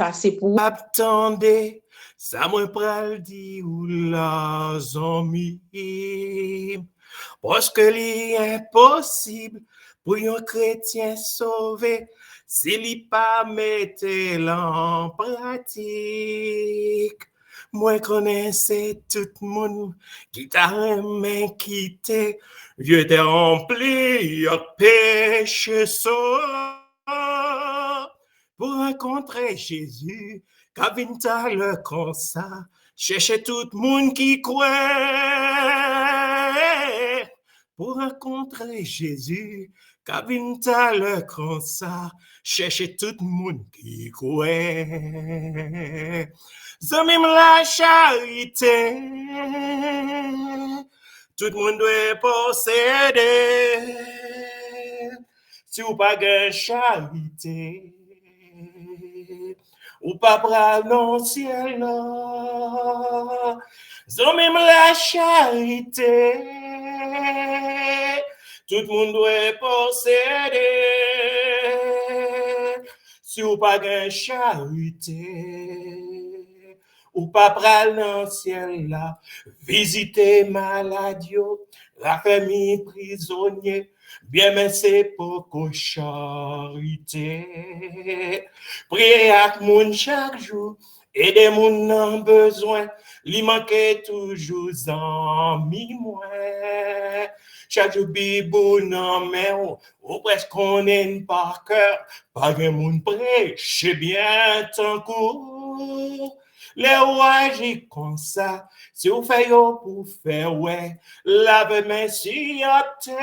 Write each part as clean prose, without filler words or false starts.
passer pour Attendez, ça me pral di ou la zami. Parce que l'impossible pour un chrétien sauvé, s'il n'y pas mette en pratique. Moi connaissais tout le monde qui t'a même quitté, vieux t'es rempli de péché sort. Pour rencontrer Jésus, Kavinta le consa, cherchez tout le monde qui croit. Pour rencontrer Jésus, Kavinta le consa, cherchez tout le monde qui croit. Zamim la charité, tout le monde doit posséder. Si ou pas de charité, ou pas bras non ciel là. Zamim la charité, tout le monde doit posséder. Si ou pas de charité, ou pas pral dans ciel là, visiter maladio, la famille prisonnier, bien mais c'est pour charité. Prier avec moun chaque jour, aider moun en besoin, li manque toujours en mi moins. Chaque jour bibou nan men ou presque on est par cœur, pas de moun prêche bien tant court. Les rois j'y comme ça, si vous faites pour faire ouais, lave main si à terre.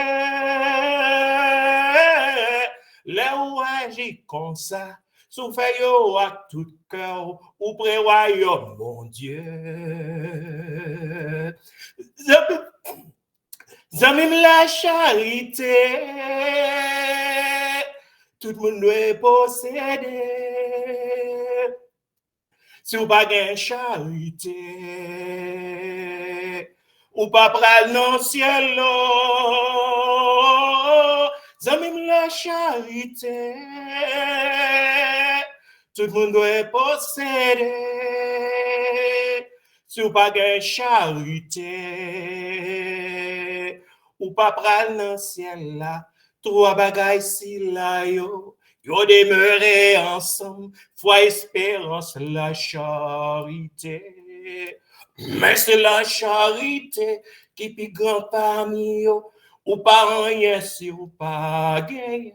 Les rois j'y comme ça, si vous faites à tout cœur, ou prévoyez mon Dieu. Zamim la charité, tout le monde doit posséder. Si ou pas de charité, ou pas pral non ciel, zamim la charité, tout le monde doit posséder. Si ou pas de charité, ou pas pral non ciel là, trois bagailles si là yo. Yo demeurer ensemble, foi, espérance, la charité. Mais c'est la charité qui est grand parmi eux. Ou pas rien si ou pas gagné.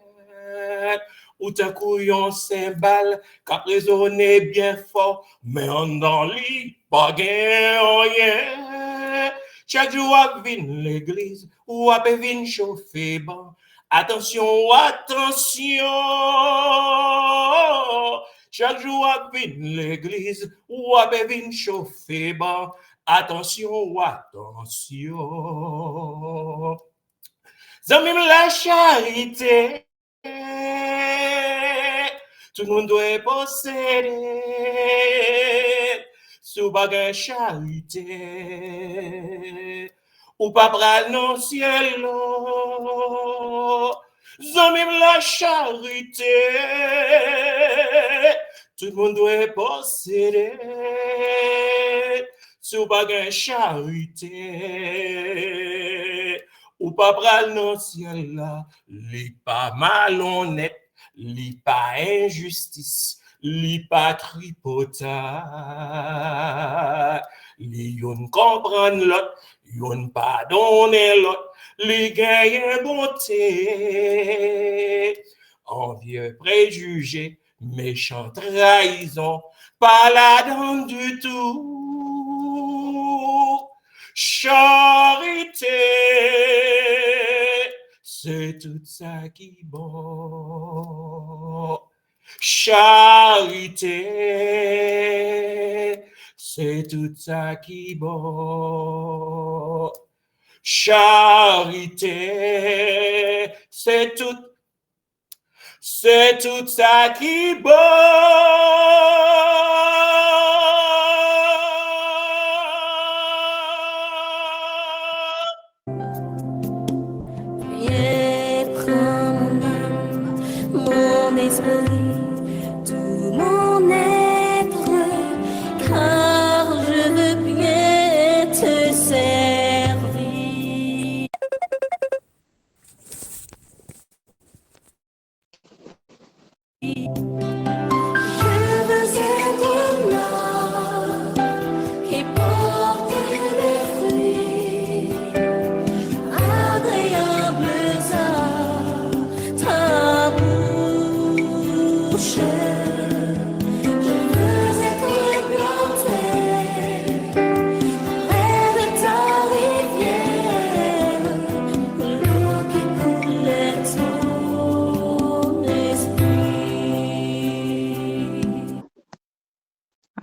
Ou t'as couillon cymbale, qu'a résonné bien fort, mais en dans lit, pas gagné rien. Chaque jour, à vin l'église, ou à vin chauffer ban. Attention, attention, chaque jour à l'église ou à vin chauffer bas. Attention, attention. Zamim la charité, tout le monde doit posséder. Sous bagage charité, ou pas pral non ciel. Zamim la charité, tout le monde doit posséder. Sous bagage charité, ou pas pral non ciel là, li pas malhonnête, li pas injustice, li pas tripotat, li yon comprend l'autre, yon pardonne l'autre, li gagne bonté, envieux préjugé, méchant trahison, pas là-dedans du tout. Charité, c'est tout ça qui est bon. Charité, c'est tout ça qui est bon. Charité, c'est tout ça qui est bon. Mon esprit, tout mon être.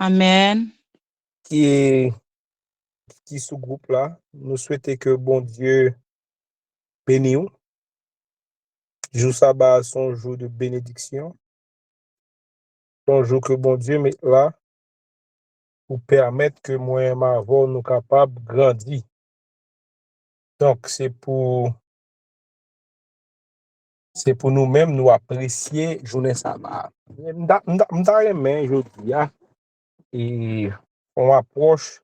Amen. Qui sous groupe là, nous souhaitons que bon Dieu bénisse nous. Jour sabbat, son jour de bénédiction. Son jour que bon Dieu met là pour permettre que moi et ma voix nous capables de grandir. Donc, c'est pour nous-mêmes nous apprécier journée sabbat. Mais je dis, et on approche.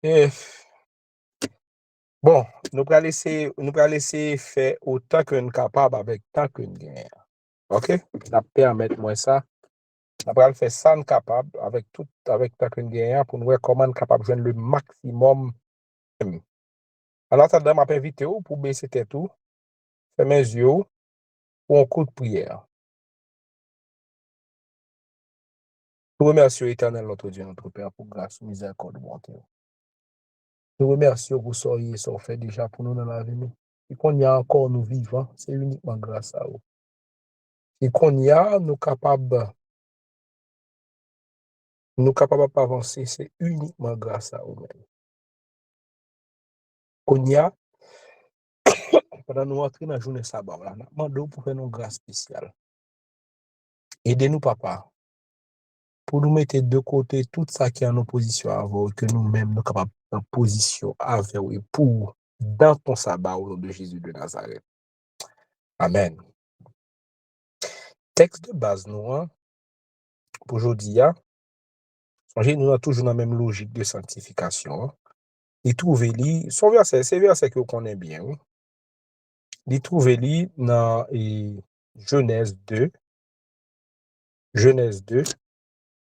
Et, bon, nous allons laisser faire autant que nous sommes capables avec tant que nous gagnons. OK? Ça permet moi ça. On va faire ça nous capable avec tant que nous gagnons pour nous voir comment nous capable de joindre le maximum. Alors, ça donne ma invité pour baisser tête tout, faire mes yeux pour un coup de prière. Nous remercions l'Éternel, notre Dieu, notre Père, pour grâce, miséricorde, bonté. Nous remercions pour ce que vous fait déjà pour nous dans la vie. Et qu'on y a encore nous vivants, c'est uniquement grâce à vous. Et qu'on y a nous capables d'avancer, c'est uniquement grâce à vous-même. Qu'on y a, pendant nous entrer dans la journée sabbat, nous demandons pour faire une grâce spéciale. Aidez-nous, papa, pour nous mettre de côté tout ça qui est en opposition à vous, que nous-mêmes nous capables en position avec vous pour dans ton sabbat au nom de Jésus de Nazareth. Amen. Texte de base, nous, pour aujourd'hui, nous sommes toujours dans la même logique de sanctification. Et trouvez-les, son verset, c'est verset que vous connaissez bien. Les trouvez-les dans Genèse 2,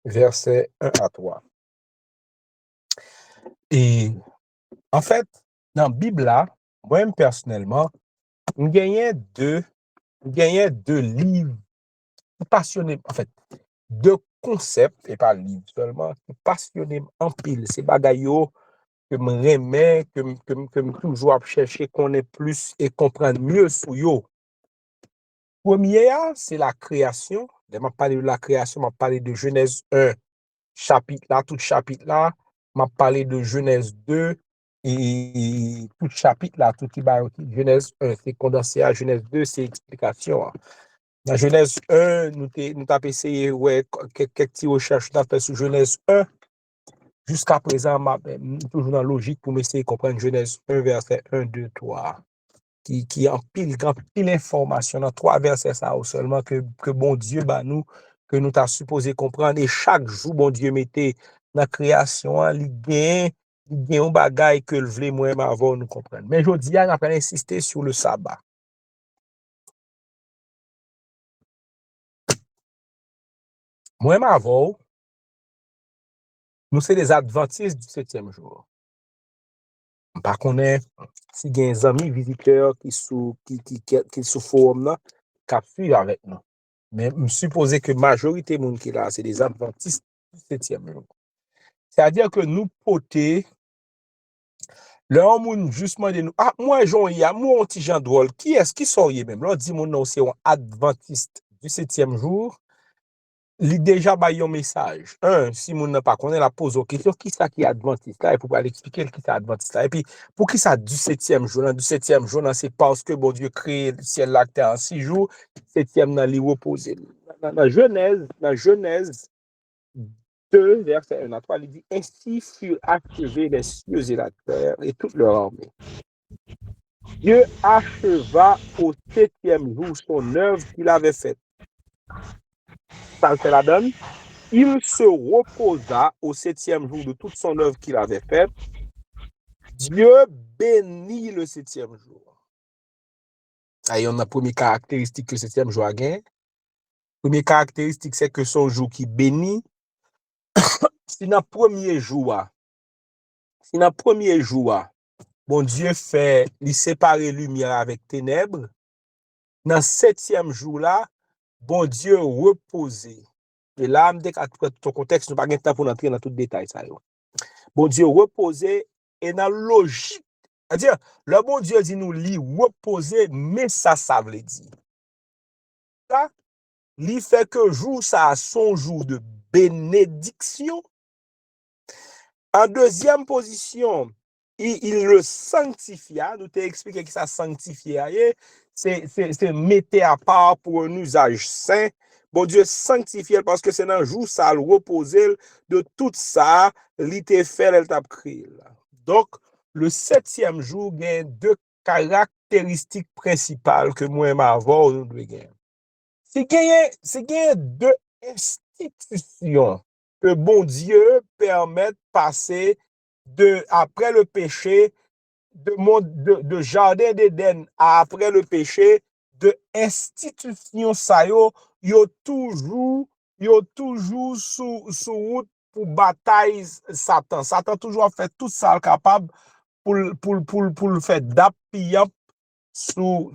verset 1 à 3. Et en fait, dans la Bible, là, moi-même personnellement, je gagnais deux livres passionnés, en fait, deux concepts, et pas livres seulement, passionnés en pile. C'est bagaille que me remets, que toujours chercher qu'on ait plus et comprendre mieux sur yo. Premier, c'est la création. Je m'a parlé de la création, m'a parlé de Genèse 1, chapitre là, tout chapitre là, m'a parlé de Genèse 2 et tout chapitre là, tout qui va Genèse 1, c'est condensé à Genèse 2, c'est explication. Dans Genèse 1, nous avons essayé quelques petites recherches nous fait sur Genèse 1. Jusqu'à présent, toujours dans la logique pour m'essayer de comprendre Genèse 1, verset 1, 2, 3, qui en pile information dans 3 versets ça seulement que bon Dieu nous, que nous t'a supposé comprendre. Et chaque jour, bon Dieu mettait dans la création, il gagne un bagage que le voulait moi avant nous comprendre. Mais je dis, on a insisté sur le sabbat. Moi avant, nous sommes des adventistes du 7e jour. Par contre, si il y a des amis visiteurs qui sont sous forum, qui suivent avec nous. Mais je suppose que la majorité des gens qui sont là, c'est des adventistes du 7e jour. C'est-à-dire que nous potons, leur monde justement de nous, moi, moi, un petit Jean drôle, qui est-ce qui sort même? Là, dit mon nom, c'est un adventiste du 7e jour. Il déjà ba un message. Si moun n'a pas connaît la pose aux questions, qui ça qui est adventiste là, et pour aller expliquer qui c'est adventiste là. Et puis, pour qui ça du 7e jour, du 7e jour, c'est parce que bon Dieu crée le ciel la terre en 6 jours, 7e dans l'y reposer. Dans Genèse 2, verset 1 à 3, il dit, ainsi furent achevés les cieux et la terre et toute leur armée. Dieu acheva au 7e jour son œuvre qu'il avait faite. Ça c'est la donne. Il se reposa au 7e jour de toute son œuvre qu'il avait faite. Dieu bénit le 7e jour. Aïe, on a première caractéristique que le 7e jour a gagné. Première caractéristique, c'est que son jour qui bénit. Si dans le premier jour, bon Dieu fait lui séparer lumière avec ténèbres. Dans le 7e jour là, bon Dieu reposait. Et là, je dis ton contexte, nous n'avons pas de temps pour entrer dans tout le détail. Bon Dieu reposait et dans la logique. C'est-à-dire, le bon Dieu dit nous, lui reposer, mais ça veut dire. Ça, lui fait que jour, ça a son jour de bénédiction En deuxième position, il le sanctifia. Nous t'ai expliqué que ça sanctifia. C'est mettre à part pour un usage saint. Bon Dieu sanctifie parce que c'est dans le jour ça le reposer de tout ça, il t'a fait, elle t'a créé. Donc, le septième jour, il y a deux caractéristiques principales que moi et ma voix, nous devons gagner. C'est gagner deux institutions que bon Dieu permet de passer après le péché, de jardin d'Éden à après le péché, de institution ça yo toujours sous route pour bataille Satan. Satan toujours fait tout ça capable pour le faire d'appuyer sous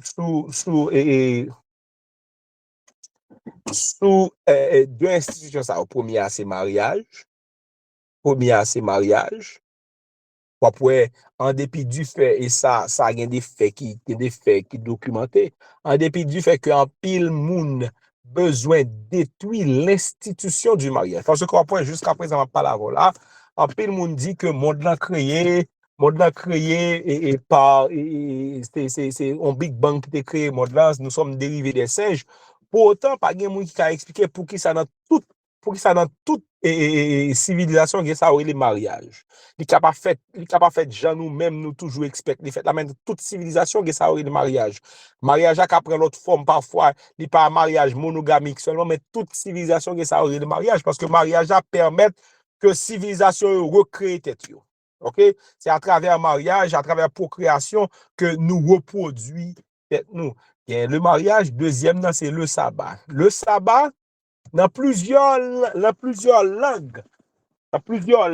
deux institutions ça. Premier c'est mariage. En dépit du fait, et ça a des faits qui documentés, en dépit du fait qu'un pile moun besoin détruire l'institution du mariage. Parce que jusqu'à présent, on parle là, un pile moun dit que monde l'a créé et par, c'est un Big Bang qui a créé monde là, nous sommes dérivés des singes. Pour autant, pas de monde qui a expliqué pour qui ça dans toute civilisation, ça a les mariages. Il n'est pas fait, gens nous-mêmes, nous toujours expect. Il fait la même toute civilisation, ça a le mariage. Mariage a prend l'autre forme parfois, il n'est pas un mariage monogamique seulement, mais toute civilisation, ça a le mariage, parce que le mariage a permet que civilisation recrée tête. OK? C'est à travers le mariage, à travers la procréation, que nous reproduisons nous. Et le mariage, deuxième, c'est le sabbat. Le sabbat, dans plusieurs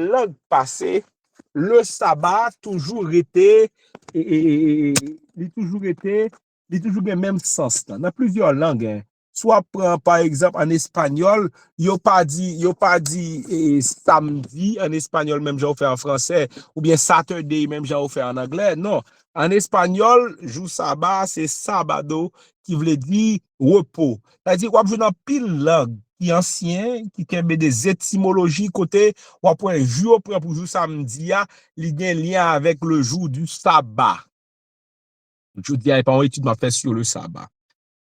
langues passées, le sabbat toujours été le même sens dans plusieurs langues. Hein. Soit par exemple en espagnol, yo pas dit samedi en espagnol même j'ai fait en français ou bien Saturday même j'ai fait en anglais. Non, en espagnol, jour sabbat c'est sabado qui veut dire repos. C'est-à-dire qu'on a dans pile langue qui ancien qui a des étymologies côté ou après jour pour jour samedi il y a un lien avec le jour du sabbat. Je dis pas une étude m'a fait sur le sabbat.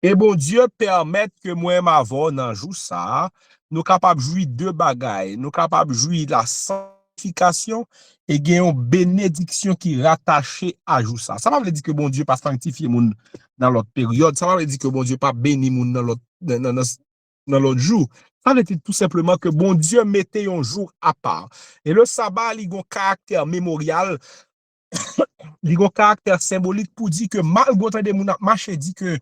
Et bon Dieu permet que moi ma voix dans jour ça, nous capable jouir deux bagailles, nous capable jouir la sanctification et gagner une bénédiction qui rattachée à jour ça. Ça veut dire que bon Dieu pas sanctifier moun dans l'autre période, ça veut dire que bon Dieu pas béni moun dans l'autre jour. Ça veut dire tout simplement que bon Dieu mettait un jour à part. Et le sabbat, il a un caractère mémorial, il a un caractère symbolique pour dire que malgré des moun marché dit que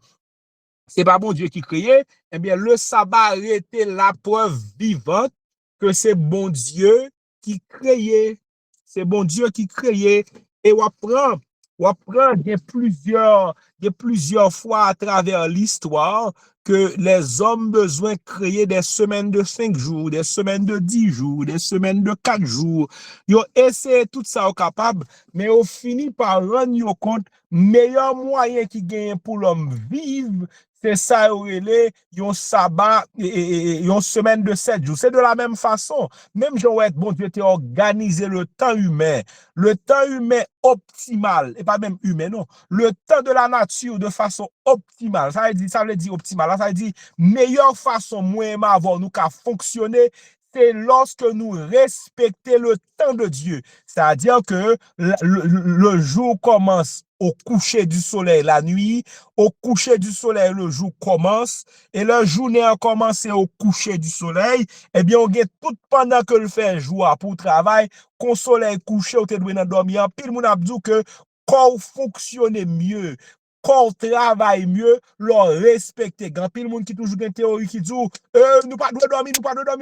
c'est pas bon Dieu qui créait, eh bien le sabbat était la preuve vivante que c'est bon Dieu qui créait. C'est bon Dieu qui créait. Et on apprend il y a plusieurs fois à travers l'histoire que les hommes besoin créer des semaines de 5 jours, des semaines de 10 jours, des semaines de 4 jours. Ils ont essayé tout ça au capable, mais on finit par rendre compte meilleur moyen qui gagne pour l'homme vivre, c'est ça, un sabbat et une semaine de 7 jours. C'est de la même façon. Même bon Dieu t'a organisé le temps humain optimal, et pas même humain, non. Le temps de la nature de façon optimale. Ça veut dire optimal. Ça veut dire meilleure façon, moi et ma voix, nous qu'à fonctionner, c'est lorsque nous respectons le temps de Dieu. C'est-à-dire que le jour commence au coucher du soleil la nuit, au coucher du soleil le jour commence, et la journée a commencé au coucher du soleil, eh bien on gagne tout pendant que le fait jour pour travail, qu'on soleil couché ou te doit dormir, puis mon a dit que quand fonctionne mieux, qu'on travaille mieux, leur respecter. Grand pile monde qui toujours une théorie qui dit nous pas dormir,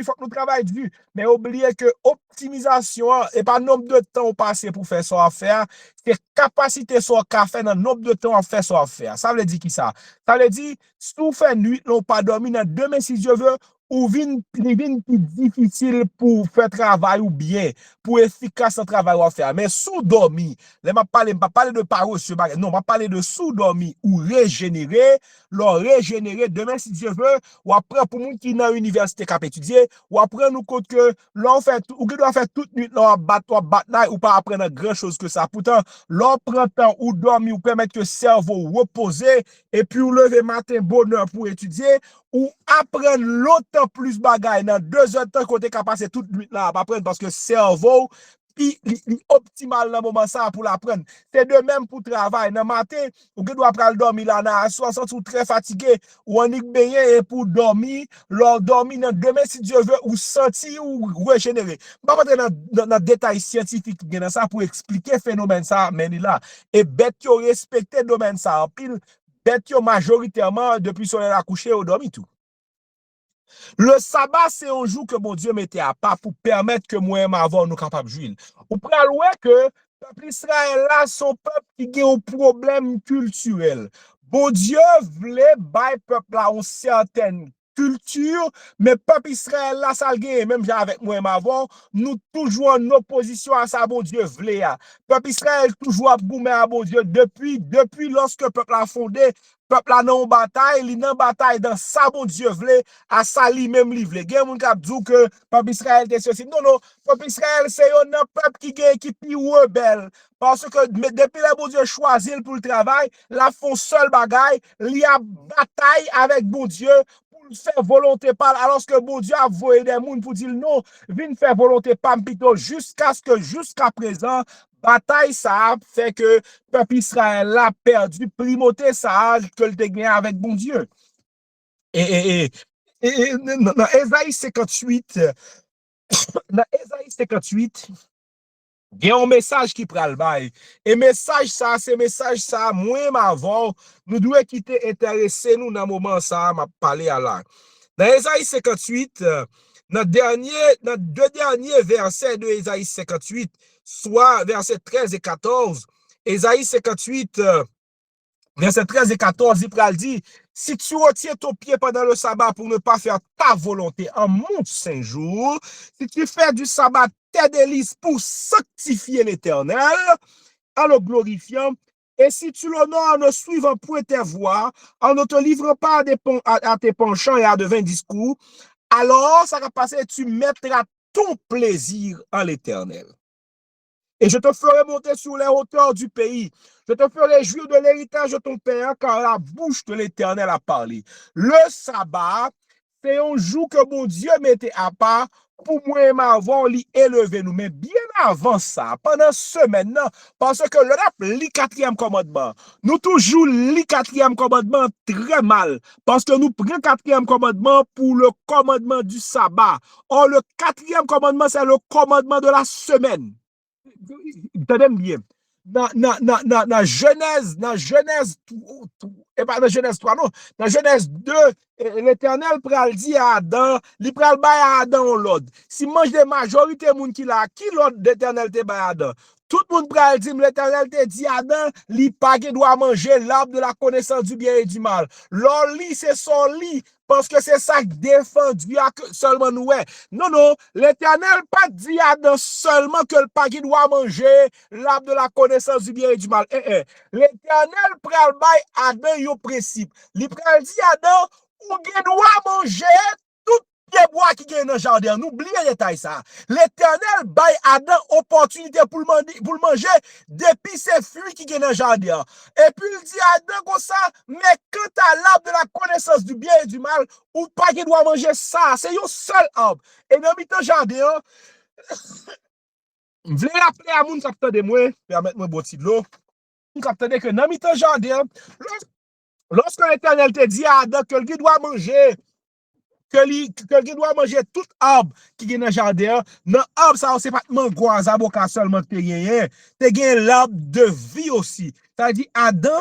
faut que nous travaillions. Mais oubliez que optimisation et pas nombre de temps passé pour faire ça à faire, c'est capacité sur faire dans nombre de temps à faire ça à faire. Ça veut dire qui ça? Ça veut dire si vous faites nuit, nous pas dormir dans demain si Dieu veut, ou vin plus difficile pour faire travail ou bien, pour efficace en travail ou faire. Mais sous-dormi, là, m'a parler de paresse, non, m'a parler de sous-dormi ou régénérer, leur régénérer, demain, si Dieu veut, ou après, pour moun qui dans l'université cap étudier, ou après, nous compte que, l'on fait, ou qui doit faire toute nuit, l'on bataille, ou pas apprendre grand chose que ça. Pourtant, l'on prend temps ou dormir, ou permettre que le cerveau reposer, et puis ou lever matin bonheur pour étudier, ou apprendre longtemps plus bagaille dans 2 heures de temps côté qu'a passé toute nuit là, apprendre parce que cerveau puis optimal dans moment ça pour l'apprendre. C'est de même pour travail. Dans matin, ou que doit prendre dormir là dans 60 ou très fatigué ou on est bien pour dormir, leur dormir dans demain si Dieu veut ou sentir ou régénérer. Pas rentrer dans détails scientifiques dans ça pour expliquer phénomène ça mais là et bête yo respecter domaine ça en pile bête yo majoritairement depuis son a couché au dormi tout. Le sabbat, c'est un jour que mon Dieu mettait à part pour permettre que moi-même avant nous capables de jouir. Ou pral ouais que le peuple Israël là, son peuple qui a un problème culturel. Bon Dieu voulait bailler peuple là une certaine culture, mais peuple Israël là, ça le même avec moi-même avant, nous toujours en opposition à ça, bon Dieu voulait. Peuple Israël toujours à goumer à bon Dieu depuis lorsque le peuple a fondé. Peuple a non bataille, li nan bataille dans ça bon Dieu vle, à ça li même li vle. Gen moun k'ap dou que peuple Israël te ceci. Non non, peuple Israël c'est un peuple qui pi rebelle parce que depuis le bon Dieu choisi pour le travail, la font seul bagaille, li a bataille avec bon Dieu pour faire volonté par alors que bon Dieu a voyé des moun pour dire non, vin faire volonté par plutôt jusqu'à présent bataille ça fait que peuple Israël a perdu primauté ça que le gagné avec bon Dieu. Et dans Ésaïe 58, il y a un message qui prend le bail. Et message ça, moi avant, nous devons quitter intéressé nous dans le moment ça, m'a parlé à là. Dans Ésaïe 58, dans deux derniers versets de Ésaïe 58, soit versets 13 et 14, Ésaïe 58, versets 13 et 14, il dit, si tu retiens ton pied pendant le sabbat pour ne pas faire ta volonté en mon 5 jours, si tu fais du sabbat tes délices pour sanctifier l'Éternel, en le glorifiant, et si tu l'honores en ne suivant point tes voies, en ne te livrant pas à tes penchants et à de vains discours, alors ça va passer, tu mettras ton plaisir en l'Éternel. Et je te ferai monter sur les hauteurs du pays. Je te ferai jouir de l'héritage de ton père, car la bouche de l'Éternel a parlé. Le sabbat, c'est un jour que mon Dieu mettait à part pour moi et ma avant l'y élever nous. Mais bien avant ça, pendant semaine, parce que le rap, le 4e commandement, nous toujours le 4e commandement très mal, parce que nous prenons 4e commandement pour le commandement du sabbat. Or, le 4e commandement, c'est le commandement de la semaine. Tenez bien. Dans Genèse, et pas dans Genèse 3, non, dans Genèse 2, l'Éternel pral dit à Adam, il pral bay à Adam l'ordre. Si mange de majorité moun qui là, qui l'ordre d'Éternel te bay à Adam? Tout le monde pral dit, l'Éternel te dit à Adam, li pa ge doit manger l'arbre de la connaissance du bien et du mal. L'or li, c'est son lit, parce que c'est ça qui défendu seulement nous. Non, non, l'Éternel pas dit à Adam seulement que le pa ge doit manger l'arbre de la connaissance du bien et du mal. L'Éternel pral bay Adam yon principe. Li pral dit à Adam, ou ge doit manger tout pied bois qui gagne dans le jardin. N'oubliez les détails ça. L'Éternel baille Adam opportunité pour le manger depuis ces fruits qui gagne dans le jardin. Et puis il dit à Adam comme ça, mais quant à l'arbre de la connaissance du bien et du mal, ou pas qu'il doit manger ça, c'est un seul arbre. Et dans le jardin, je voulais rappeler à mon capteur de moi, permettez-moi de boire de l'eau. Mon capteur que dans le jardin, lorsque l'Éternel te dit à Adam que lui doit manger, que doit manger tout arbre qui est dans le jardin, dans l'arbre, ça, c'est pas mangoise, avocat seulement que tu as gagné l'arbre de vie aussi. C'est-à-dire, Adam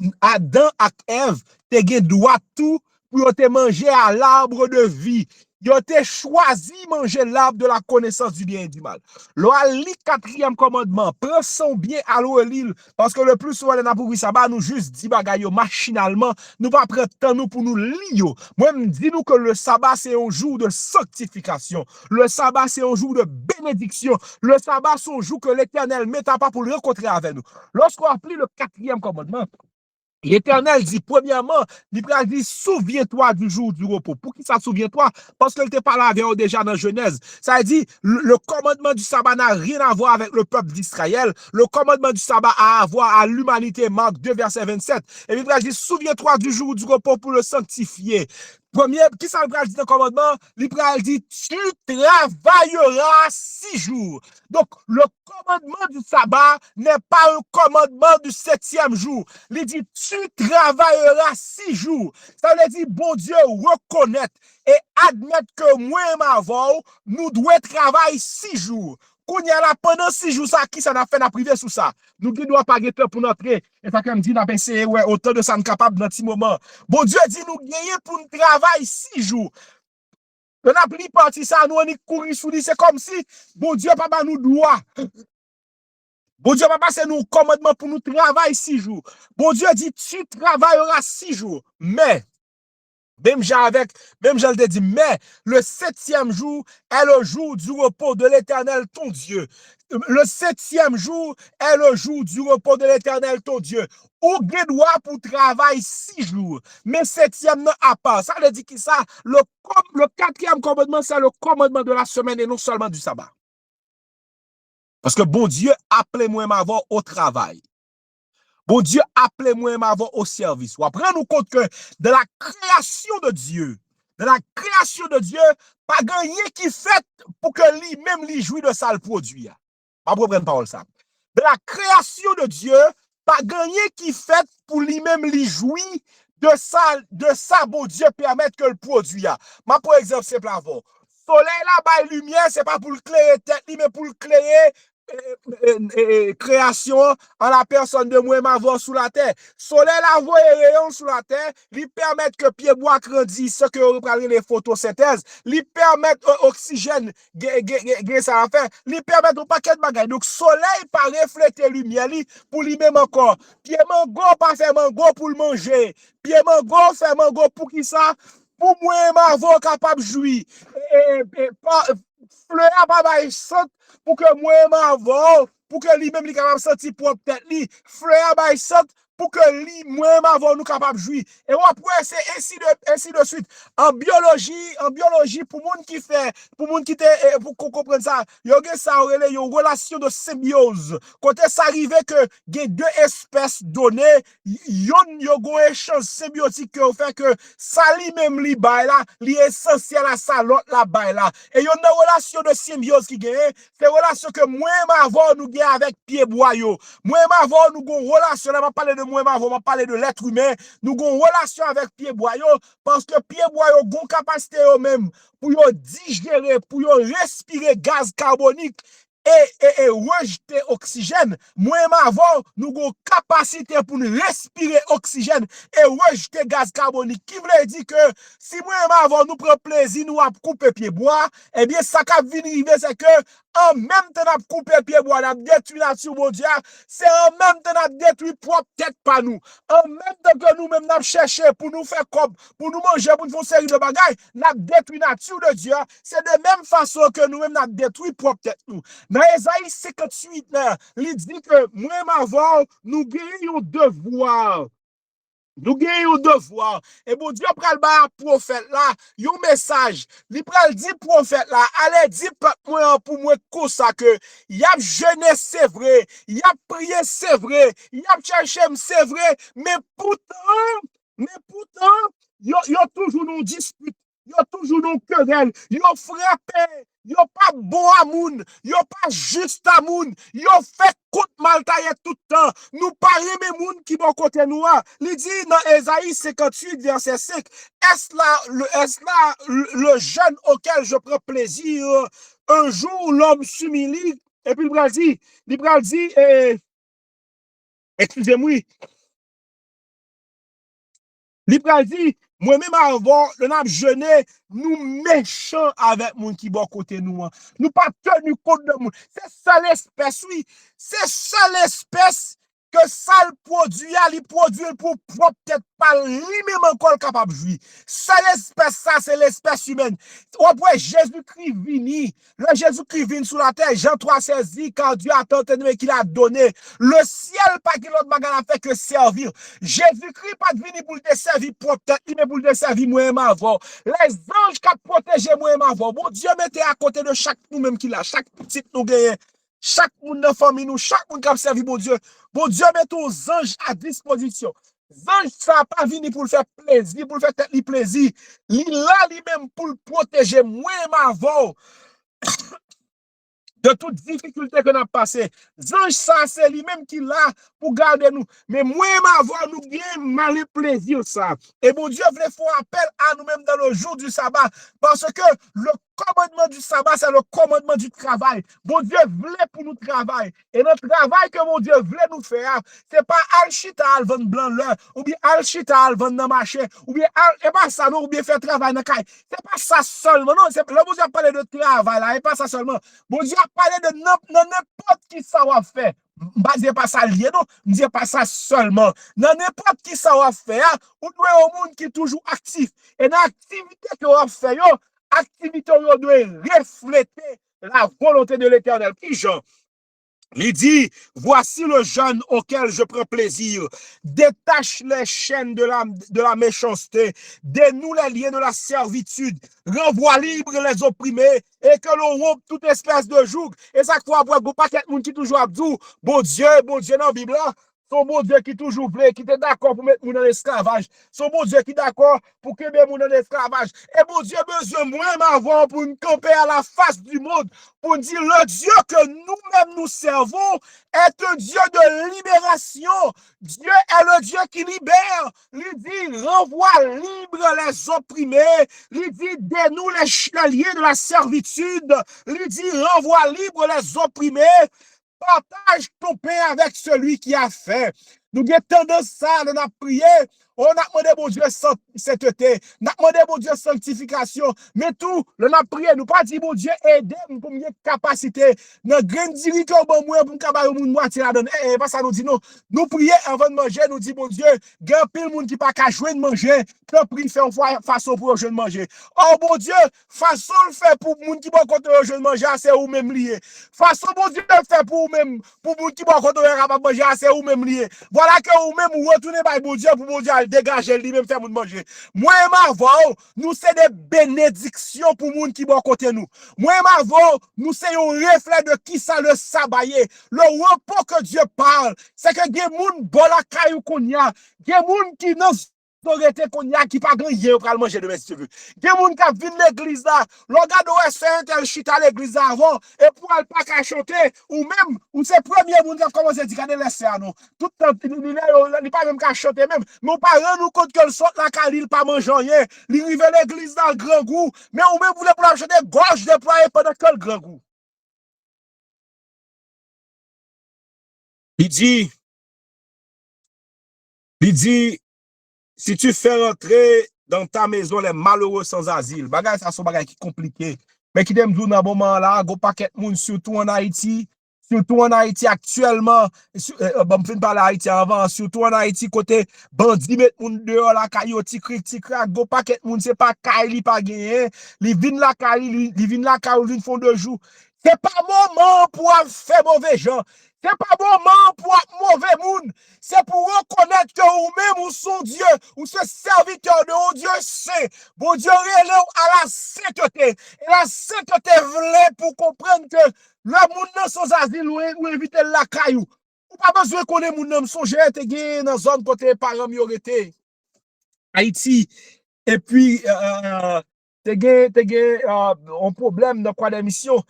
et Ève, tu as droit tout pour te manger à l'arbre de vie. Ils ont été choisi manger l'arbre de la connaissance du bien et du mal. Le lit quatrième commandement, prends son bien à l'île, parce que le plus souvent, les pour ça va nous juste dit bagaille machinalement, nous pas prendre temps nous pour nous lire. Moi, me dis nous que le sabbat, c'est un jour de sanctification. Le sabbat, c'est un jour de bénédiction. Le sabbat, c'est un jour que l'Éternel met à part pour le rencontrer avec nous. Lorsqu'on applique le quatrième commandement, l'Éternel dit, premièrement, il dit, souviens-toi du jour du repos. Pour qui ça souviens-toi? Parce que t'es parlé avec eux déjà dans Genèse. Ça dit, le commandement du sabbat n'a rien à voir avec le peuple d'Israël. Le commandement du sabbat a à voir à l'humanité. Marc 2, verset 27. Et il dit, souviens-toi du jour du repos pour le sanctifier. Premier, qui ça dit dans le commandement? L'Éternel dit, tu travailleras 6 jours. Donc, le commandement du sabbat n'est pas un commandement du 7e jour. Il dit, tu travailleras 6 jours. Ça veut dire, bon Dieu, reconnaître et admettre que moi et ma voix, nous devons travailler 6 jours. Qu'on y a là pendant 6 jours, ça, qui ça n'a fait, n'a privé sous ça. Nous ne doit pas guetter pour notre. Et ça, comme dit, n'a pas essayé, ouais, autant de ça, nous capable dans petit moment. Bon Dieu dit, nous gagner pour nous travailler 6 jours. On a pris parti ça, nous on est couru sous lui, c'est comme si, bon Dieu, papa nous doit. Bon Dieu, papa, c'est nous commandement pour nous travailler 6 jours. Bon Dieu dit, tu travailleras 6 jours. Mais, même j'en dit, mais le 7e jour est le jour du repos de l'Éternel, ton Dieu. Le 7e jour est le jour du repos de l'Éternel, ton Dieu. Ou droit pour travailler 6 jours, mais 7e non à part. Ça veut dire que ça, le 4e commandement, c'est le commandement de la semaine et non seulement du sabbat. Parce que bon Dieu, appelez-moi m'avoir au travail. Bon Dieu, appelez-moi m'avoir au service. Ou après, nous compte que de la création de Dieu, pas gagné qui fait pour que lui-même lui jouit de ça le produit. Pas pour prendre parole ça. De la création de Dieu, pas gagné qui fait pour lui-même lui jouir de ça, bon Dieu, permettre que le produit. Ma pour exemple, c'est avant. Soleil là, bas lumière, c'est pas pour le clairer tête, mais pour le clairer création en la personne de moi m'avoir sous la terre. Soleil la voie rayon sous la terre, lui permettre que pied bois grandisse, ce que vous parlez les photosynthèse, lui permettre oxygène, ça va faire, lui permettre un paquet de bagages. Donc soleil pas refléter lumière pour lui même encore. Pied mango pas faire mango pour le manger. Pied mango faire mango pour qui ça? Pour moi m'avoir capable jouir. Fleur pas bail saute pour que moi m'avons pour que lui même li capable sentir propre tête li fleur bail saute pour que lui moi m'avons nous capable jouir et après c'est ainsi de suite en biologie pour monde qui fait pour monde qui pour comprendre ça il y a ça une relation de symbiose quand ça arrive que il deux espèces données yo un échange symbiotique qui fait que ça lui même li bail là li essentiel à ça l'autre la bail là et il y a une relation de symbiose qui gagne c'est relation que moi m'avons nous gagne avec pied bois yo moi m'avons nous gon relation là m'a parler de moi m'avons m'a parler de l'être humain nous gon relation avec pied bois yo parce que pied bois yo gon capacité eux même pour yo digérer pour yo respirer gaz carbonique et rejeter oxygène. Moi, avant, nous avons capacité pour nous respirer oxygène et rejeter gaz carbonique. Qui veut dire que si moi, avant, nous prenons plaisir, nous avons coupé pied bois, eh bien, ça qui vient arriver, c'est que en même temps, nous avons coupé pied bois, nous avons détruit la nature mondiale, c'est en même temps, nous avons détruit propre tête pas nous. En même temps que nous-mêmes, nous avons cherché pour nous faire comme, pour nous manger, pour nous faire une série de bagailles, nous avons détruit la nature de Dieu. C'est de même façon que nous-mêmes, nous avons détruit propre tête nous. Dans Esaïe 58, il dit que moi, avant, nous gagnons devoir. Nous gagnons devoir. Et bon Dieu, pral ba prophète là, yon message. Li pral dit prophète là, allez dit pour moi comme ça que y a jeûné c'est vrai, y a prié c'est vrai, y a cherché c'est vrai, mais pourtant, yo toujours nous dispute. Yo toujours nous querelle, yo frappé, yo pas bon à moun, yo pas juste à moun, yo fait coup mal taillé tout le temps. Nous pas aimer moun qui bon côté nous. Il dit dans Esaïe 58 verset 5, est-ce là le jeûne auquel je prends plaisir un jour l'homme s'humilie et puis il dit excusez-moi. Il dit Moi-même avant, le n'a jeûné, nous méchants avec moun qui bon côté nous. Nous pas tenu compte de moun. C'est ça l'espèce, oui. C'est ça l'espèce que ça le produit, il produit pour peut-être pas lui-même encore capable de jouir. Ça l'espèce, ça c'est l'espèce humaine. Après Jésus-Christ vini, le Jésus-Christ vini sur la terre, Jean 3,16 dit, quand Dieu a tant aimé qu'il a donné, le ciel pas qu'il l'autre bagarre a fait que servir. Jésus-Christ pas venu pour te servir peut-être, mais pour te servir moi-même avant. Les anges qui protégé moi-même avant. Bon Dieu mettez à côté de chaque nous-même qu'il a, chaque petit nous gagne. Chaque monde dans la famille, nous, chaque monde qui a servi bon Dieu met aux anges à disposition. Ange, ça n'a pas venu pour le faire plaisir, pour le faire tête plaisir. Il là lui-même pour le protéger, moi-même avant de toute difficulté que nous avons passé. Ange, ça, c'est lui-même qui l'a pour garder nous. Mais moi-même avant, nous bien mal plaisir ça. Et bon Dieu voulait faire appel à nous-mêmes dans le jour du sabbat. Parce que le commandement du sabbat, c'est le commandement du travail. Bon Dieu voulait pour nous travailler. Et notre travail que mon Dieu voulait nous faire, c'est pas al-chita al-vend blanc là, ou bien al-chita al-vend dans marché, ou bien et pas ça, non, ou bien faire travail dans caille. C'est pas ça seulement, non. C'est là, bon Dieu a parlé de travail là, et pas ça seulement. Bon Dieu a parlé de n'importe qui savoir faire. Basé pas ça lié, non, je dis pas ça seulement. Dans n'importe qui ça va faire, ou doit un monde qui est toujours actif. Et dans l'activité que on fait, activité doit refléter la volonté de l'Éternel. Qui genre? Il dit, voici le jeûne auquel je prends plaisir. Détache les chaînes de la méchanceté. Dénoue les liens de la servitude. Renvoie libre les opprimés. Et que l'on rompe toute espèce de joug. Et ça, quoi, pour pas qu'il y ait monde qui toujours abdou. Bon Dieu, dans la Bible, son bon Dieu qui toujours voulait, qui était d'accord pour mettre moun dans l'esclavage. Son bon Dieu qui est d'accord pour que moun dans l'esclavage. Et bon Dieu besoin moins avant pour nous camper à la face du monde, pour dire le Dieu que nous-mêmes nous servons est un Dieu de libération. Dieu est le Dieu qui libère. Il dit renvoie libre les opprimés. Il dit dénoue les liens de la servitude. Il dit renvoie libre les opprimés. Partage ton pain avec celui qui a faim. Nous avons tendance ça, nous avons prié. On a demandé bon Dieu sainteté, nous avons demandé bon Dieu sanctification, mais tout, nous avons prié, nous pas dit bon Dieu aide-moi pour mieux capacité, dans grande direction bon moi pour cabaye moun moitié la donne. Pas ça nous dit non. Nous prier avant de manger, nous dit bon Dieu, grand pile moun qui pas qu'à jouer de manger, te prie faire façon pour jeune manger. Oh bon Dieu, façon le fait pour moun qui bon côté jeune manger, c'est ou même lié. Façon bon Dieu fait pour même pour moun qui bon côté capable manger, c'est ou même lié. Voilà que ou même ou retourner par bon Dieu pour bon Dieu dégager lui-même faire moun manger. Moi et Marvon, nous c'est des bénédictions pour moun qui bon côté nous. Moi et Marvon, nous c'est un reflet de qui ça le sabaye. Le repos que Dieu parle, c'est que des moun bon la caillou qu'on y a, des moun qui non autorité qu'on y a qui pas grand hier pour manger demain si tu veux. Des moun qui viennent l'église là, le gars doit c'est un tel chita l'église avant et pour aller pas qu'à chanter ou même ou c'est premier moun qui commence à dire qu'à laisser à nous. Tout temps il pas même qu'à chanter même, mais on pas rendre nous compte que le sort la il pas manger rien, il arrive l'église dans le grand goût, mais ou même voulez pour chanter gorge déployée pendant que le grand goût. Il dit si tu fais rentrer dans ta maison les malheureux sans asile, bagay ça son bagay qui compliqué. Mais qui t'aime dans moment là, go paquet moun surtout en Haïti actuellement, bon fin parler Haïti avant, surtout en Haïti côté bandi met moun dehors la caillou ti crack, go paquet moun c'est pas caille li pas gagné, li vinn la caille, li vinn la caille vinn fond de jour. C'est pas moment pour faire mauvais gens. C'est pas moment pour mauvais monde. C'est pour reconnaître que vous-même ou son Dieu, ou ce serviteur de haut Dieu saint. Bon Dieu relève à la sainteté. Et la sainteté voulait pour comprendre que le monde dans son asile ou éviter la caillou. Ou pas besoin qu'on ait moun nan songe te gen dans zone côté parents mi été Haïti. Et puis te gen un problème dans quoi d'émission.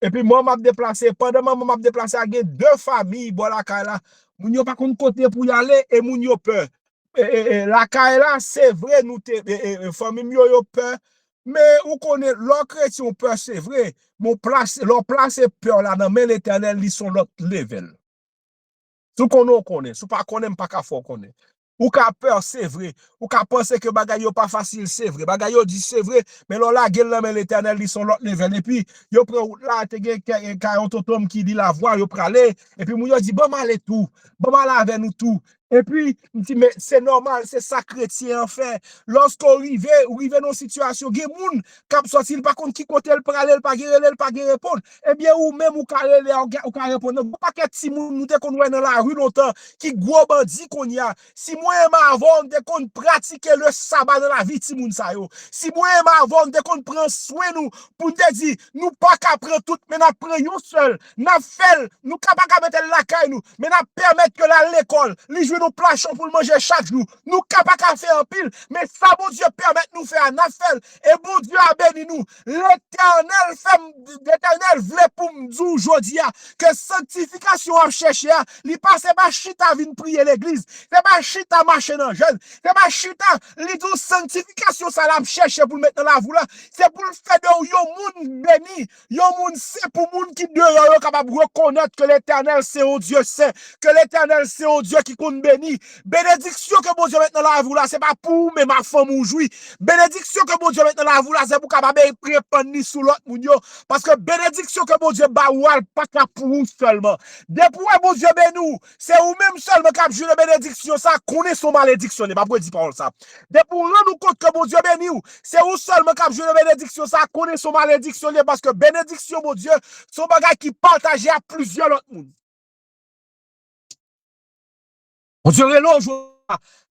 Et puis moi m'a déplacé pendant moi m'a déplacé avec deux familles bon la là moun yo pas kon côté pour y aller et moun yo peur la là c'est vrai nous famille yo peur mais on connaît l'autre chrétien peur c'est vrai mon place leur place peur là dans mais l'Éternel ils sont l'autre level tout qu'on connaît sous pas connaît pas qu'à fort connaît Ou ka peur, c'est vrai. Ou ka penser que bagay yo pas facile, c'est vrai. Bagay yo dit c'est vrai, mais là, gen là, mais l'éternel, ils sont l'autre level. Et puis, yo prend là, te gen un totom qui dit la voix, yo pralé. Et puis, moun yo dit, bon, mal tout. Bon, mal avec nous tout. Et puis, dit, mais c'est normal, c'est ça chrétien, en fait. Lorsqu'on arrive, ou arrive dans une situation, gen moun, kap sorti, par contre, qui côté le pralé, le pas guérir, le pas répondre. Eh bien, ou même, ou ka répondre. Pas que ti moun, nous te qu'on dans la rue longtemps, qui gros bandit qu'on y a. Si moi et ma avant de qu'on pratique le sabbat dans la vie ti moun sa yo. Si moi et ma avant de qu'on prend soin nous pour te dire nous pas qu'à prendre tout mais n'a prend yon seul. N'a fait nous pas qu'à mettre la caille nous mais n'a permettre que l'école, li jouer nos plachons pour manger chaque jour. Nous pas qu'à faire en pile mais ça bon Dieu permet nous faire n'a fait et bon Dieu a béni nous. L'éternel voulait pour nous dire aujourd'hui que sanctification a cherché, li passe pas chita vinn prier l'église. C'est pas chita marcher dans jeune. C'est pas chita li dou sanctification ça l'a chercher pour mettre dans la voie là. C'est pour faire de yo moun béni, yo moun c'est pour moun qui dehors yo capable reconnaître que l'Éternel c'est un Dieu saint, que l'Éternel c'est un Dieu qui compte béni. Bénédiction que bon Dieu met dans la voie là, c'est pas pour mais ma femme ou jouit. Bénédiction que bon Dieu met dans la voie là, c'est pour capable répandre ni sous l'autre moun yo parce que bénédiction que bon Dieu ba ou pas pour vous seulement. Depuis bon Dieu bénou, c'est ou même seulement qui a joué la bénédiction ça connaît son malédiction, pas pour dire parole ça. Depuis rendre compte que bon Dieu béni ou, c'est ou seulement qui a joué la bénédiction ça connaît son malédiction parce que bénédiction bon Dieu, son bagage qui partage à plusieurs autres monde. Bon Dieu relonge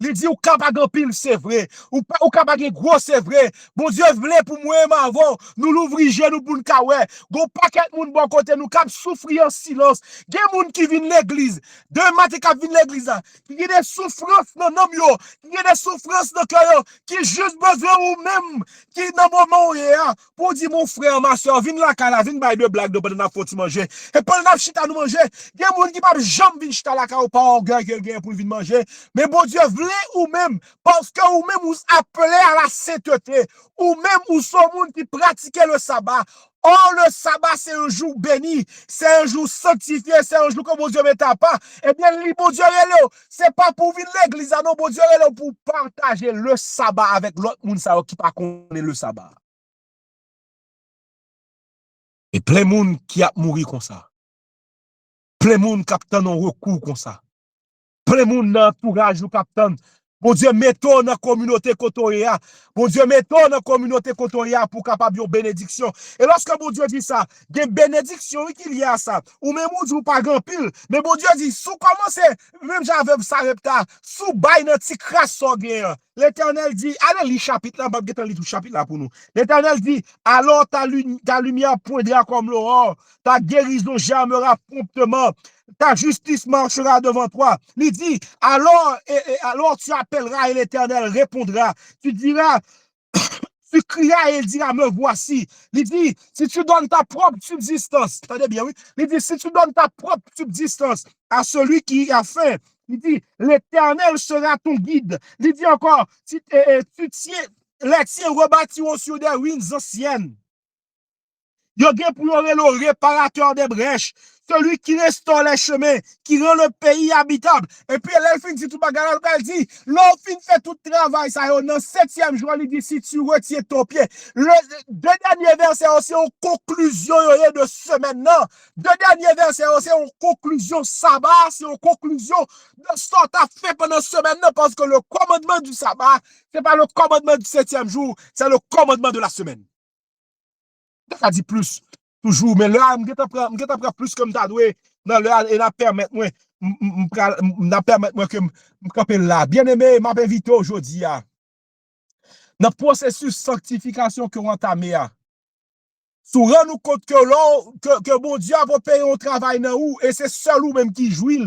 il dit ou capable en pile c'est vrai ou capable gros c'est vrai bon Dieu voulait pour moi avant nous l'ouvrir genou pour nous kawè gon paquet moun bon côté nous cap souffrir en silence gen moun qui vinn l'église deux matin qui vinn l'église qui a des souffrances dans nom yo qui a des souffrances dans cœur qui juste besoin ou même qui dans moment pour dire mon frère ma soeur vinn la kala vinn bay de blague de pendant n'a faut manger et pendant n'a chita nous manger gen moun qui pas jamais vinn chita la kala pas orgueil quelqu'un pour vinn manger mais bon Dieu voulait ou même parce que ou même vous appelez à la sainteté ou même ou sont monde qui pratiquait le sabbat. Or le sabbat c'est un jour béni, c'est un jour sanctifié, c'est un jour que bon Dieu met à pas. Eh bien bon Dieu c'est pas pour venir l'église non bon Dieu pour partager le sabbat avec l'autre monde ça qui pas connaît le sabbat. Et plein monde qui a mouru comme ça. Plein monde qui a un recours comme ça. Plein monde dans entourage ou capitaine. Bon Dieu, mettons dans la communauté Kotoria. Bon Dieu, mettons dans la communauté Kotoria pour capable de bénédiction. Et lorsque bon Dieu dit ça, il y a bénédiction qu'il y a ça. Ou même ou pas grand pile. Mais bon Dieu dit, sous commencer, même j'avais ça repta, sous bail dans petit crasse l'Éternel dit, allez lire chapitre là, pas lire tout chapitre là pour nous. L'Éternel dit, alors ta lumière poindra comme l'aurore, ta guérison germera promptement. Ta justice marchera devant toi. Il dit, alors tu appelleras et l'Éternel répondra. Tu diras, tu crieras et il dira, me voici. Il dit, si tu donnes ta propre subsistance, attendez bien, oui. Il dit, si tu donnes ta propre subsistance à celui qui a faim, il dit, l'Éternel sera ton guide. Il dit encore, si tu tiens, les tiens rebâtiront sur des ruines anciennes. Il y a pour le réparateur des brèches. Celui qui restaure les chemins, qui rend le pays habitable. Et puis, l'elfin dit tout bagarre, elle dit, l'elfin fait tout le travail, ça, dans le 7e jour, il dit, si tu retiens ton pied. Le deux derniers versets, c'est en conclusion de semaine, non. Deux derniers versets, c'est en conclusion sabbat, c'est en conclusion de ce que tu as fait pendant semaine, non, parce que le commandement du sabbat, c'est pas le commandement du 7e jour, c'est le commandement de la semaine. Ça dit plus. Toujours, mais là, je vais plus comme ça, dans le et la permettre moi que me camper là. Bien aimé, m'a invité aujourd'hui dans le processus sanctification que on entamé sous rend nous compte que bon Dieu a payé un travail dans où et c'est seul ou même qui jouit.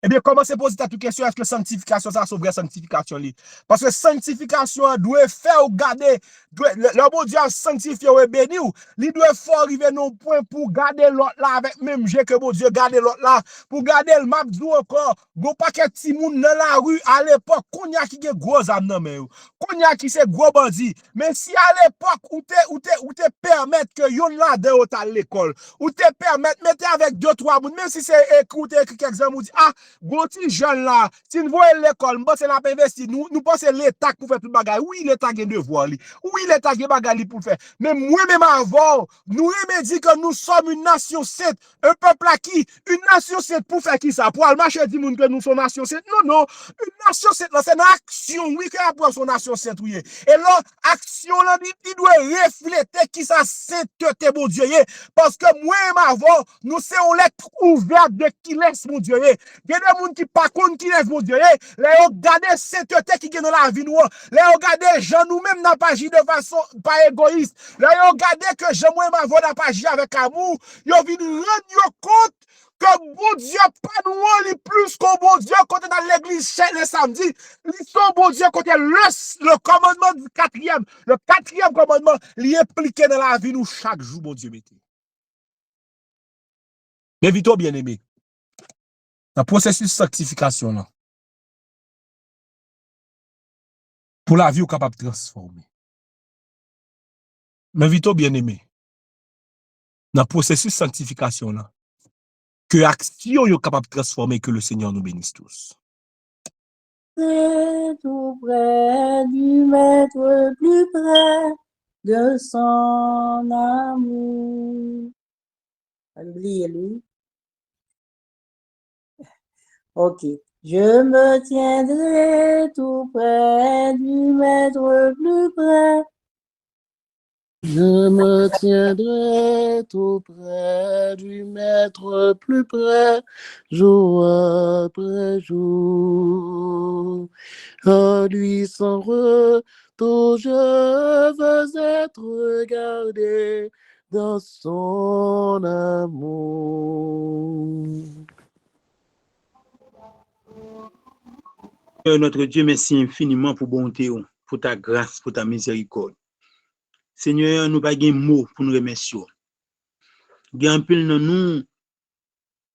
Eh bien, comment c'est poser ta question, est-ce que sanctification, ça, c'est vraie sanctification? Parce que sanctification doit faire ou garder, le bon Dieu a sanctifié ou béni, il doit faire arriver non point pour garder l'autre là, avec même j'ai que bon Dieu garde l'autre là, pour garder le map d'où encore, bon paquet de moun dans la rue, à l'époque, qu'on y a qui est gros âme non mais, qu'on y a qui c'est gros bandit, mais si à l'époque, ou te permettre que yon là de à l'école, ou te permettre, mettez avec 2-3 moun, même si c'est écouter quelques examens, ou dit, ah, gonti jeune là, si nous voyons l'école, nous pensons la investi, nous pensons l'État pour faire tout bagage. Oui, l'État a des devoirs. Oui, l'État a des bagages pour faire. Mais moi-même avant, nous aimons dire que nous sommes une nation sainte, un peuple à qui, une nation sainte pour faire qui ça? Pour aller marcher dire que nous sommes nation sainte? Non, non. Une nation sainte, c'est une action, oui, que après son nation sainte, oui. Et là, action, là, il doit refléter qui ça sainteté, mon Dieu. Parce que moi-même avant, nous sommes lettres ouvertes de qui laisse, mon Dieu. Il y a des gens qui pas contre qui laisse, mon Dieu. Là, regardez sainteté qui est dans la vie, nous. Là, regardez, gens nous-mêmes n'a pas agi de façon pas égoïste. Là, regardez que je moi-même avant n'a pas agi avec amour. Yo vient rendre compte que bon Dieu, pas nous, li plus qu'on bon Dieu, quand on est dans l'église le samedi, li son bon Dieu, quand le commandement du quatrième, le quatrième commandement, li impliqué dans la vie, nous, chaque jour, bon Dieu, mettez. Mais vite, bien aimé, dans le processus de sanctification, là, pour la vie, on est capable de transformer. Mais vite, bien aimé, dans le processus de sanctification, là, que action est capable de transformer, que le Seigneur nous bénisse tous. C'est tout près du maître, plus près de son amour. Oubliez lui. Ok. Je me tiendrai tout près du maître, plus près. Je me tiendrai tout près du maître, plus près, jour après jour. À lui sans retour, je veux être regardé dans son amour. Notre Dieu, merci infiniment pour bonté, pour ta grâce, pour ta miséricorde. Seigneur, nous n'avons pas de mots pour nous remercier. Il y a un peu de nous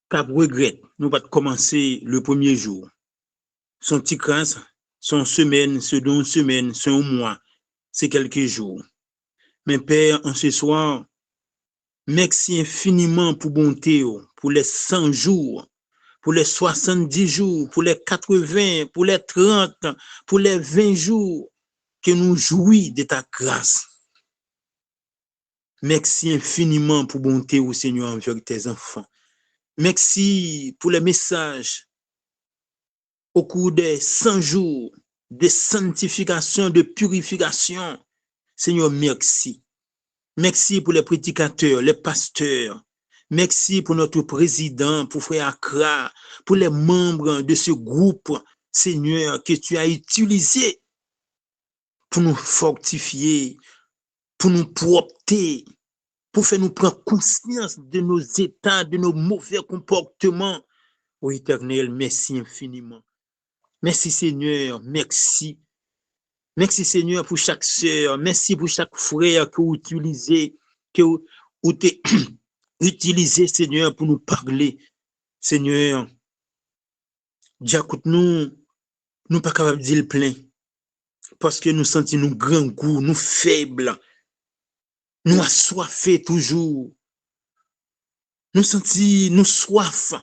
qui regrettent. Nous pas commencer le premier jour. Son petit grâce, son semaine, son semaine, son mois, c'est quelques jours. Mais Père, en ce soir, merci infiniment pour bonté, pour les 100 jours, pour les 70 jours, pour les 80, pour les 30, pour les 20 jours, que nous jouissons de ta grâce. Merci infiniment pour bonté au Seigneur envers tes enfants. Merci pour les messages au cours des 100 jours de sanctification, de purification. Seigneur, merci. Merci pour les prédicateurs, les pasteurs. Merci pour notre président, pour Frère Accra, pour les membres de ce groupe, Seigneur, que tu as utilisé pour nous fortifier, pour nous propter, pour faire nous prendre conscience de nos états, de nos mauvais comportements. Ô Éternel, merci infiniment. Merci Seigneur, merci. Merci Seigneur pour chaque sœur, merci pour chaque frère que vous utilisez, que vous utilisé Seigneur pour nous parler. Seigneur, écoute-nous, nous pas capables de dire le plein, parce que nous sentons nous grand goût, nous faibles. Nous assoiffés toujours. Nous sentons nous soif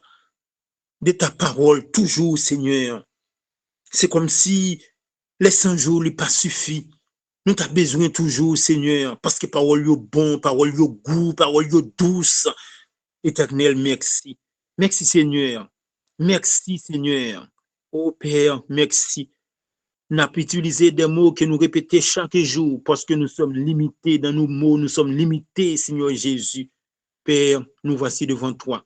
de ta parole toujours, Seigneur. C'est comme si les 100 jours ne pas suffi. Nous avons besoin toujours, Seigneur, parce que parole est bon, parole est goût, parole est douce. Éternel, merci. Merci, Seigneur. Merci, Seigneur. Oh Père, merci. Nous avons utilisé des mots que nous répétons chaque jour parce que nous sommes limités dans nos mots, nous sommes limités, Seigneur Jésus. Père, nous voici devant toi.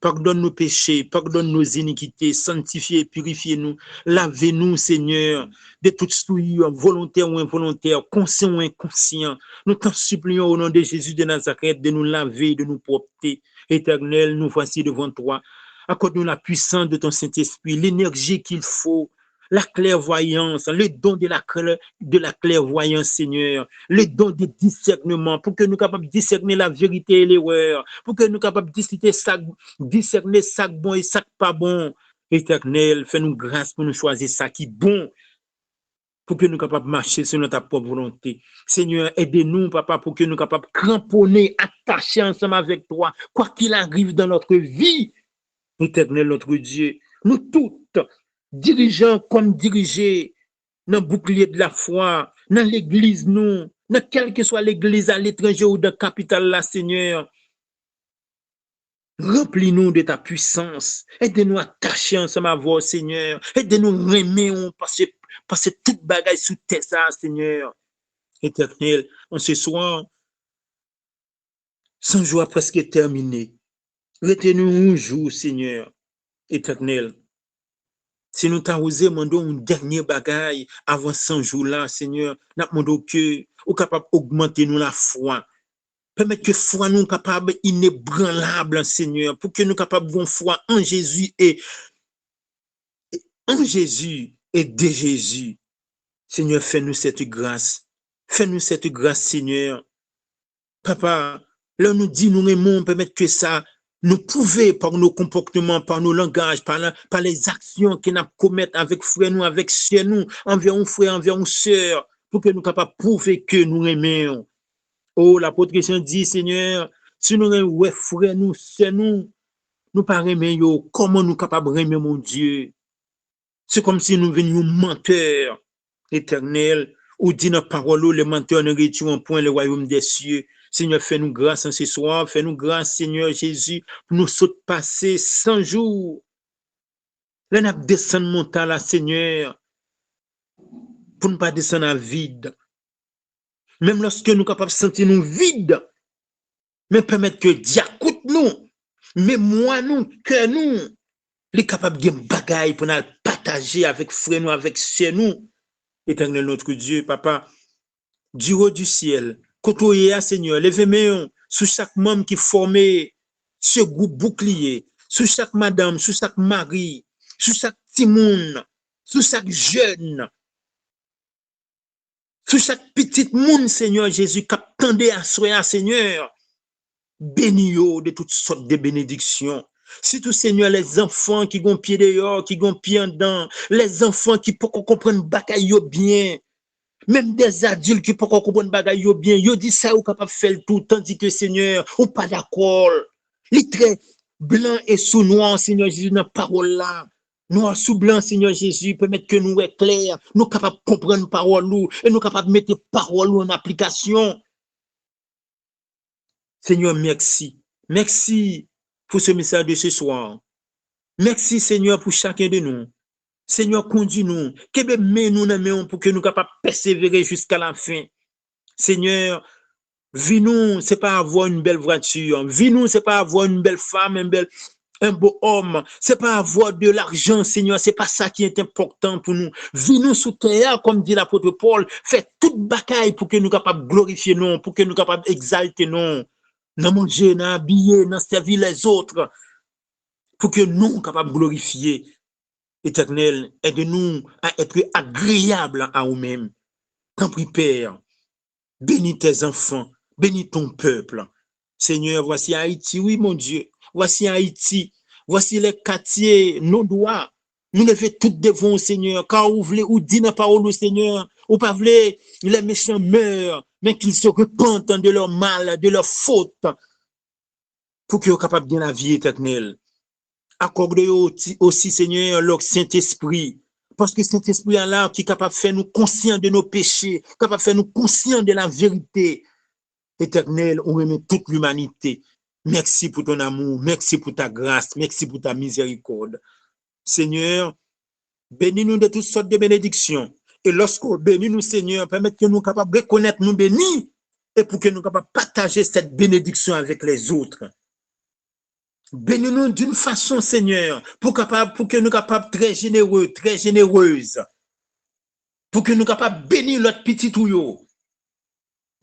Pardonne nos péchés, pardonne nos iniquités, sanctifie et purifiez-nous, lavez-nous, Seigneur, de toute souillure, volontaire ou involontaire, conscient ou inconscient. Nous t'en supplions au nom de Jésus de Nazareth de nous laver, de nous propter. Éternel, nous voici devant toi. Accorde-nous la puissance de ton Saint-Esprit, l'énergie qu'il faut, la clairvoyance, le don de la clairvoyance, Seigneur, le don de discernement, pour que nous soyons capables de discerner la vérité et l'erreur, pour que nous soyons capables de discerner ça bon et ça pas bon. Éternel, fais-nous grâce pour nous choisir ça qui est bon, pour que nous soyons capables de marcher selon ta propre volonté. Seigneur, aidez-nous, Papa, pour que nous soyons capables de cramponner, attacher ensemble avec toi, quoi qu'il arrive dans notre vie. Éternel, notre Dieu, nous toutes, dirigeants comme dirigés, dans le bouclier de la foi, dans l'église, nous, dans quelle que soit l'église à l'étranger ou dans la capitale, là, Seigneur, remplis-nous de ta puissance. Aide-nous à attacher ensemble à vous, Seigneur. Aide-nous à aimer, parce que toute bagaille sous terre, ça, Seigneur. Éternel, en ce soir, 100 jours presque terminé. Retenez-nous un jour, Seigneur. Éternel. Si nous t'avons osé, demandons une dernière bagaille avant 100 jours là, Seigneur. Nous demandons que nous capable d'augmenter nous la foi. Permettre que foi nous capable inébranlable, Seigneur, pour que nous capable de foi en Jésus et de Jésus. Seigneur, fais-nous cette grâce. Fais-nous cette grâce, Seigneur. Papa, là nous dit nous aimons, permettre que ça nous prouver par nos comportements, par nos langages, par les actions que nous commettons avec frère nous, avec sœur nous, envers un frère, envers une sœur, pour que nous capables de prouver que nous aimons. Oh, l'apôtre Christian dit, Seigneur, si nous aimons frère nous, sœur nous pas aimer yo, comment nous capables d'aimer mon Dieu? C'est comme si nous venions menteurs éternels, ou dit dans parole, les menteurs ne retireront point le royaume des cieux. Seigneur, fais-nous grâce en ce soir, fais-nous grâce, Seigneur Jésus, pour nous passer 100 jours. Là, nous descendons montagne là, Seigneur, pour ne pas descendre à vide. Même lorsque nous sommes capables de sentir nous vides, mais permettre que Dieu écoute nous, mais moi, nous, que nous, les capables de bagaille pour nous partager avec frère nous, avec sœur nous. Éternel notre Dieu, Papa, du haut du ciel, côtoyez, Seigneur, levez-moi sur chaque membre qui formait ce groupe bouclier, sur chaque madame, sur chaque mari, sur chaque petit monde, sur chaque jeune, sur chaque petite monde, Seigneur Jésus, qui attendait à soi, Seigneur, bénis-yo de toutes sortes de bénédictions. Si tout Seigneur, les enfants qui ont pied dehors, qui ont pied en dedans, les enfants qui peuvent comprendre bagaille bien, même des adultes qui peuvent comprendre bagaille bien, yo dit ça ou capable faire tout, tandis que Seigneur, ou pas d'accord. Les traits blancs et sous noir, Seigneur Jésus, dans la parole là. Noir sous blanc, Seigneur Jésus, permettre que nous soyons clairs, nous capables de comprendre parole et nous capables de mettre parole en application. Seigneur, merci. Merci pour ce message de ce soir. Merci, Seigneur, pour chacun de nous. Seigneur, conduis-nous. Que nous pour que nous capables de persévérer jusqu'à la fin. Seigneur, vie-nous, c'est pas avoir une belle voiture. Vie-nous, c'est pas avoir une belle femme, un beau homme. C'est pas avoir de l'argent, Seigneur. C'est pas ça qui est important pour nous. Vie-nous sous terre, comme dit l'apôtre Paul. Fais toute bataille pour que nous capables de glorifier nous, pour que nous capables d'exalter nous. Dans manger, dans habiller, dans servir les autres, pour que nous soyons capables de glorifier. Éternel, aide-nous à être agréables à nous-mêmes. T'en prie, Père, bénis tes enfants, bénis ton peuple. Seigneur, voici Haïti, oui, mon Dieu, voici Haïti, voici les quartiers, nos doigts. Nous levons toutes devant, Seigneur, car vous voulez, ou dit dans la parole, Seigneur, ou pas voulez, les méchants meurent, mais qu'ils se repentent de leur mal, de leur faute, pour qu'ils soient capables de la vie éternelle. Accorde aussi, Seigneur, leur Saint-Esprit, parce que Saint-Esprit est là qui est capable de faire nous conscients de nos péchés, capable de faire nous conscients de la vérité. Éternel, on remet toute l'humanité. Merci pour ton amour, merci pour ta grâce, merci pour ta miséricorde. Seigneur, bénis-nous de toutes sortes de bénédictions. Et lorsqu'on bénit nous, Seigneur, permettre que nous soyons capables de reconnaître nous bénis et pour que nous soyons capables de partager cette bénédiction avec les autres. Bénis-nous d'une façon, Seigneur, pour que nous soyons capables très généreux, très généreuses. Pour que nous soyons capables de bénir notre petit touyo.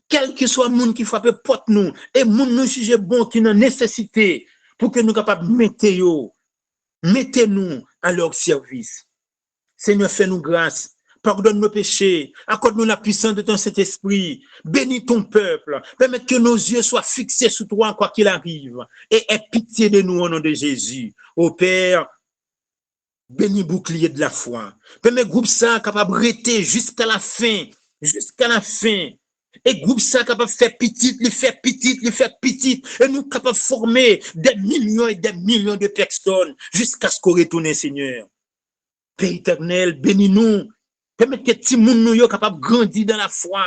Quel que soit le monde qui frappe porte nous, et monde nous juge bon qui n'a nécessité, pour que nous soyons capables de mettez-nous à leur service. Seigneur, fais-nous grâce. Pardonne nos péchés, accorde-nous la puissance de ton Saint-Esprit, bénis ton peuple, permets que nos yeux soient fixés sur toi quoi qu'il arrive, et aie pitié de nous au nom de Jésus. Ô Père, bénis bouclier de la foi, permets groupe ça capable de rester jusqu'à la fin, Et groupe ça capable de faire petit, le faire petit, le faire petit. Et nous capable de former des millions et des millions de personnes jusqu'à ce qu'on retourne, Seigneur. Père éternel, bénis-nous. Permette que tout le monde nous soit capable de grandir dans la foi.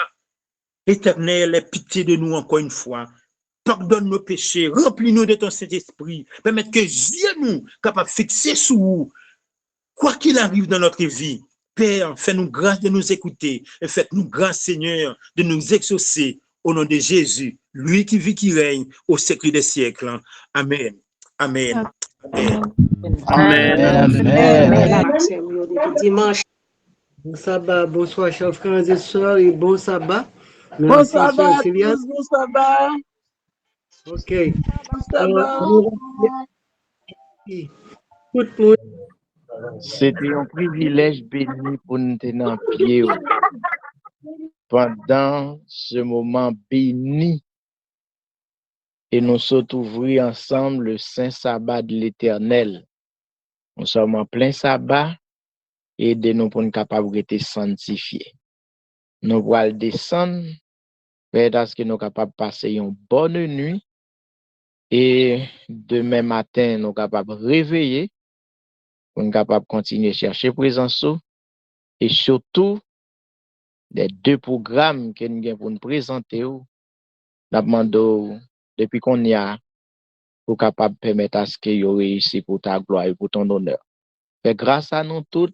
Éternel, aie pitié de nous encore une fois. Pardonne nos péchés, remplis-nous de ton Saint-Esprit. Permette que Dieu nous capable de fixer sur vous, quoi qu'il arrive dans notre vie. Père, fais-nous grâce de nous écouter et faites-nous grâce, Seigneur, de nous exaucer au nom de Jésus, lui qui vit, qui règne au siècle des siècles. Amen. Amen. Amen. Dimanche. Bon sabbat, bonsoir, chers frères et sœurs, et bon sabbat. Bon Merci, sabbat sœur à Sylvia. tous, bon sabbat. OK. Bon sabbat. Tout le monde. C'était un privilège béni pour nous tenir en pied pendant ce moment béni et nous sommes ouverts ensemble le Saint Sabbat de l'Éternel. Nous sommes en plein sabbat et de nous pour nous capables d'être sanctifiés. Nous allons descendre parce que nous sommes capables de passer une bonne nuit et demain matin nous sommes capables de réveiller pour nous capables de continuer à chercher présence et surtout les deux programmes que nous avons pour nous présenter. Nous demandons depuis qu'on y a pour capable permettre à ce que vous réussissez pour ta gloire et pour ton honneur. Fait grâce à nous tous,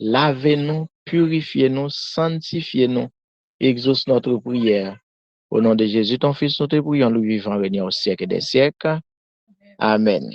lavez-nous, purifiez-nous, sanctifiez-nous, exauce notre prière. Au nom de Jésus, ton Fils, nous te prions, nous vivons, régnant au siècle des siècles. Amen.